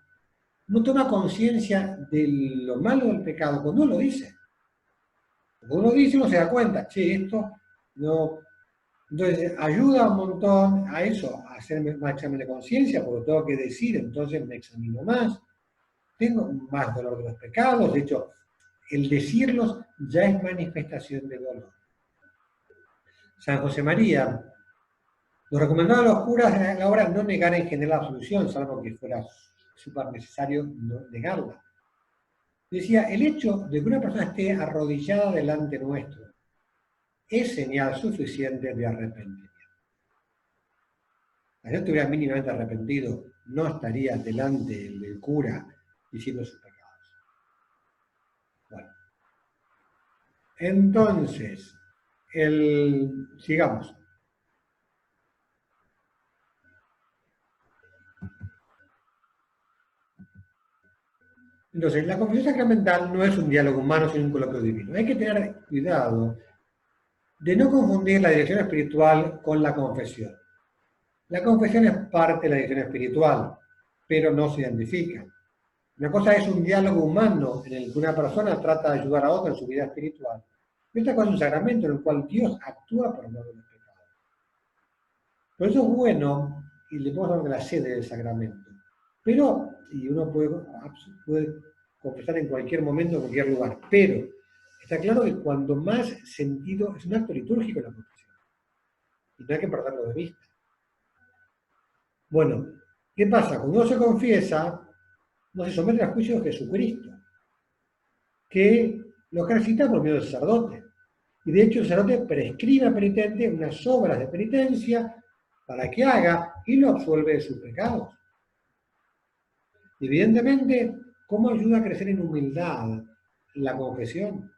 No toma conciencia de lo malo del pecado cuando uno lo dice. Cuando uno dice, uno se da cuenta, che, esto no. Entonces, ayuda un montón a eso, a hacerme más examen de conciencia, porque tengo que decir, entonces me examino más. Tengo más dolor de los pecados, de hecho, el decirlos ya es manifestación de dolor. San José María nos recomendaba a los curas a la hora no negar en general la absolución, salvo que fuera súper necesario no negarla. Decía, el hecho de que una persona esté arrodillada delante nuestro es señal suficiente de arrepentimiento. Si yo estuviera mínimamente arrepentido, no estaría delante del cura diciendo sus pecados. Bueno. Entonces, sigamos. Entonces, la confesión sacramental no es un diálogo humano, sino un coloquio divino. Hay que tener cuidado de no confundir la dirección espiritual con la confesión. La confesión es parte de la dirección espiritual, pero no se identifica. Una cosa es un diálogo humano en el que una persona trata de ayudar a otra en su vida espiritual. Y otra cosa es un sacramento en el cual Dios actúa por medio de los pecados. Por eso es bueno, y le podemos hablar de la sede del sacramento. Pero, y uno puede confesar en cualquier momento, en cualquier lugar, pero está claro que cuando más sentido, es un acto litúrgico la confesión. Y no hay que perderlo de vista. Bueno, ¿qué pasa? Cuando uno se confiesa, no se somete al juicio de Jesucristo, que lo ejercita por medio del sacerdote. Y de hecho el sacerdote prescribe al penitente unas obras de penitencia para que haga y lo absuelve de sus pecados. Evidentemente, ¿cómo ayuda a crecer en humildad la confesión?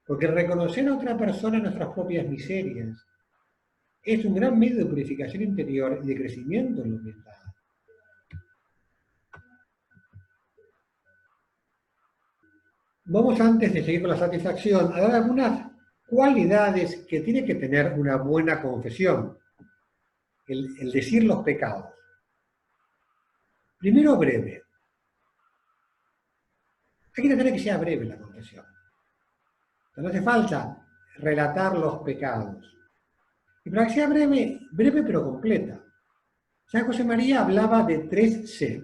Porque reconocer a otra persona nuestras propias miserias es un gran medio de purificación interior y de crecimiento en la humildad. Vamos, antes de seguir con la satisfacción, a dar algunas cualidades que tiene que tener una buena confesión. El decir los pecados. Primero, breve. Hay que tener que sea breve la confesión. No hace falta relatar los pecados. Y para que sea breve, breve pero completa. San José María hablaba de 3 C.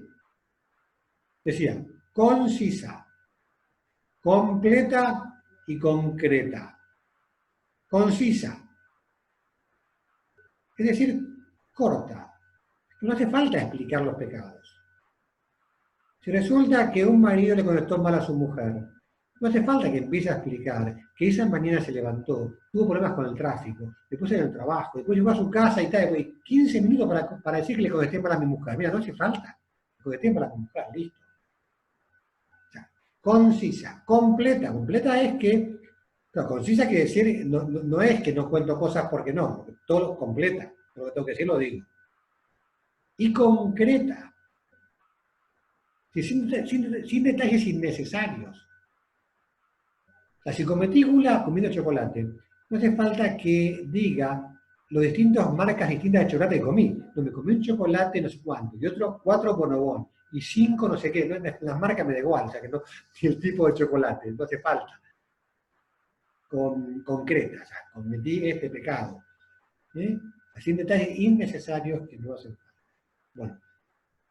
Decía, concisa, completa y concreta. Concisa, es decir, corta. No hace falta explicar los pecados. Si resulta que un marido le contestó mal a su mujer, no hace falta que empiece a explicar que esa mañana se levantó, tuvo problemas con el tráfico, después en el trabajo, después llegó a su casa y tal, 15 minutos para decir que le contesté mal a mi mujer. Mira, no hace falta. Le contesté mal a mi mujer, listo. O sea, concisa, completa. Completa es que, no, concisa quiere decir, no es que no cuento cosas porque no, todo lo completa. Lo que tengo que decir lo digo. Y concreta. Sin detalles innecesarios. O sea, si cometí gula comiendo chocolate, no hace falta que diga las distintas marcas distintas de chocolate que comí. No, me comí un chocolate no sé cuánto, y otro 4 bonobón, y 5 no sé qué. No, las marcas me da igual, o sea, que no, ni el tipo de chocolate, no hace falta. Concreta, o sea, cometí este pecado. Sin detalles innecesarios que no hacen falta. Bueno.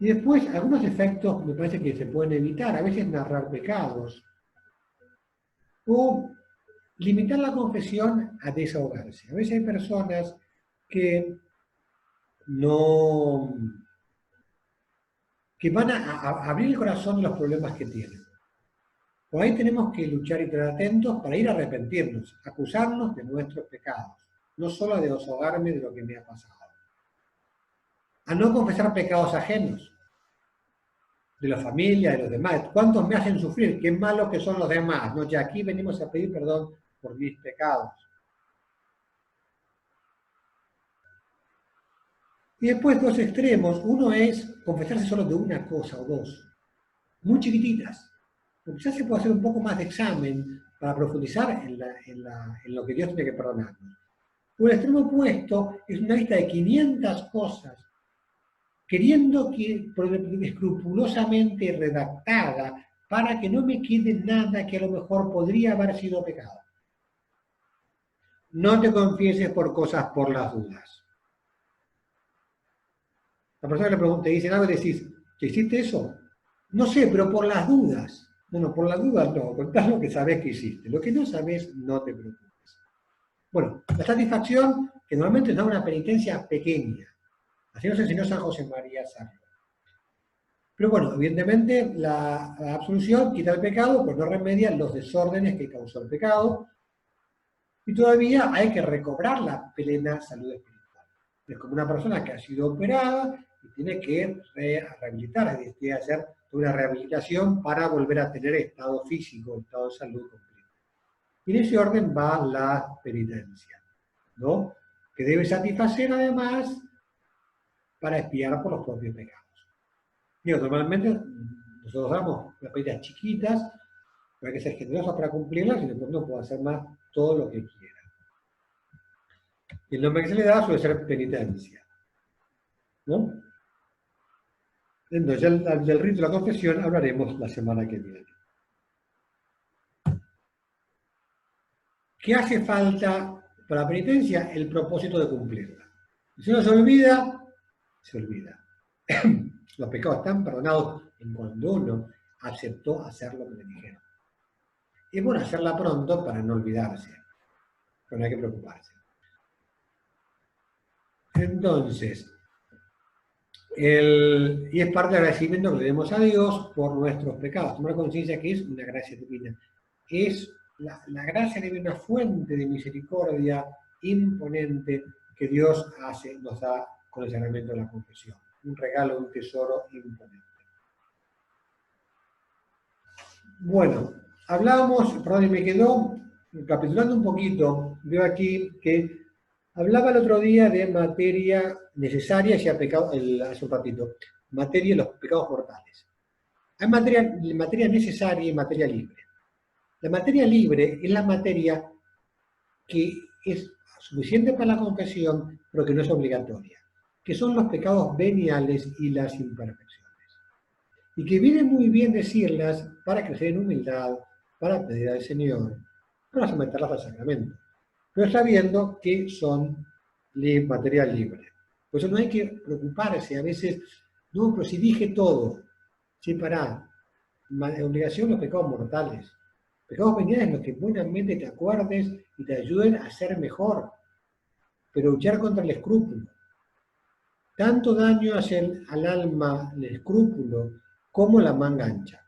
Y después, algunos efectos me parece que se pueden evitar, a veces narrar pecados, o limitar la confesión a desahogarse. A veces hay personas que no, que van a abrir el corazón de los problemas que tienen. Por ahí tenemos que luchar y estar atentos para ir a arrepentirnos, acusarnos de nuestros pecados, no solo a desahogarme de lo que me ha pasado. A no confesar pecados ajenos, de la familia, de los demás. ¿Cuántos me hacen sufrir? Qué malos que son los demás. No, ya aquí venimos a pedir perdón por mis pecados. Y después dos extremos. Uno es confesarse solo de una cosa o dos, muy chiquititas. Porque ya se puede hacer un poco más de examen para profundizar en lo que Dios tiene que perdonarnos. O el extremo opuesto es una lista de 500 cosas, queriendo que escrupulosamente redactada para que no me quede nada que a lo mejor podría haber sido pecado. No te confieses por cosas por las dudas. La persona que le pregunta, te dice algo y decís, ¿te hiciste eso? No sé, pero por las dudas. No, por las dudas no, contás lo que sabés que hiciste. Lo que no sabés, no te preocupes. Bueno, la satisfacción, que normalmente da una penitencia pequeña. Así nos enseñó San José María Sarlo. Pero bueno, evidentemente la absolución quita el pecado, pues no remedia los desórdenes que causó el pecado. Y todavía hay que recobrar la plena salud espiritual. Es como una persona que ha sido operada y tiene que rehabilitar, es decir, tiene que hacer una rehabilitación para volver a tener estado físico, estado de salud completo. Y en ese orden va la penitencia, ¿no? Que debe satisfacer además para expiar por los propios pecados. Digo, normalmente nosotros damos las penitencias chiquitas, pero hay que ser generosos para cumplirlas y después uno puede hacer más todo lo que quiera. Y el nombre que se le da suele ser penitencia, ¿no? Entonces, del rito de la confesión hablaremos la semana que viene. ¿Qué hace falta para la penitencia? El propósito de cumplirla. Si uno se olvida, se olvida. Los pecados están perdonados en cuando uno aceptó hacer lo que le dijeron. Es bueno hacerla pronto para no olvidarse, pero no hay que preocuparse. Entonces, y es parte del agradecimiento que le demos a Dios por nuestros pecados. Tomar conciencia que es una gracia divina. Es la gracia divina, una fuente de misericordia imponente que Dios nos da con el sacramento de la confesión. Un regalo, un tesoro imponente. Bueno, hablábamos, perdón, y me quedó, capitulando un poquito, veo aquí que hablaba el otro día de materia necesaria, ya pecado, hace un ratito, materia de los pecados mortales. Hay materia necesaria y materia libre. La materia libre es la materia que es suficiente para la confesión, pero que no es obligatoria, que son los pecados veniales y las imperfecciones. Y que viene muy bien decirlas para crecer en humildad, para pedir al Señor, para someterlas al sacramento, pero sabiendo que son materia libre. Por eso no hay que preocuparse, a veces, no, pero si dije todo, sí, pará, obligación los pecados mortales. Pecados veniales en los que buenamente te acuerdes y te ayuden a ser mejor, pero luchar contra el escrúpulo. Tanto daño hace al alma el escrúpulo como la manga ancha.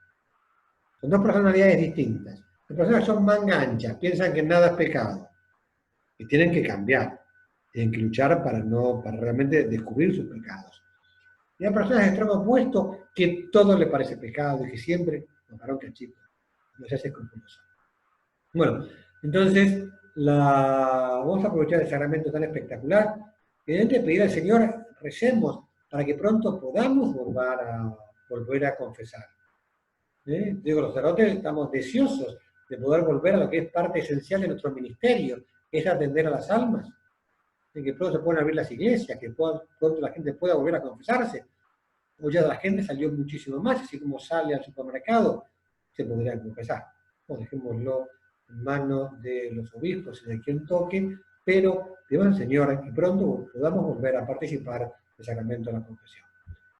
Son dos personalidades distintas. Las personas que son manga ancha piensan que nada es pecado y tienen que cambiar, tienen que luchar para realmente descubrir sus pecados. Y hay personas de extremo opuesto que todo le parece pecado y que siempre, no, varón cachito, no se hace escrupuloso. Bueno, entonces vamos a aprovechar el sacramento tan espectacular y antes de pedir al Señor, recemos para que pronto podamos volver a confesar. Digo, los sacerdotes estamos deseosos de poder volver a lo que es parte esencial de nuestro ministerio, que es atender a las almas, de que pronto se puedan abrir las iglesias, que pronto la gente pueda volver a confesarse. Hoy ya la gente salió muchísimo más, así como sale al supermercado, se podría confesar. No, dejémoslo en manos de los obispos y de quien toque, pero pedimos al Señor que pronto podamos volver a participar del sacramento de la confesión.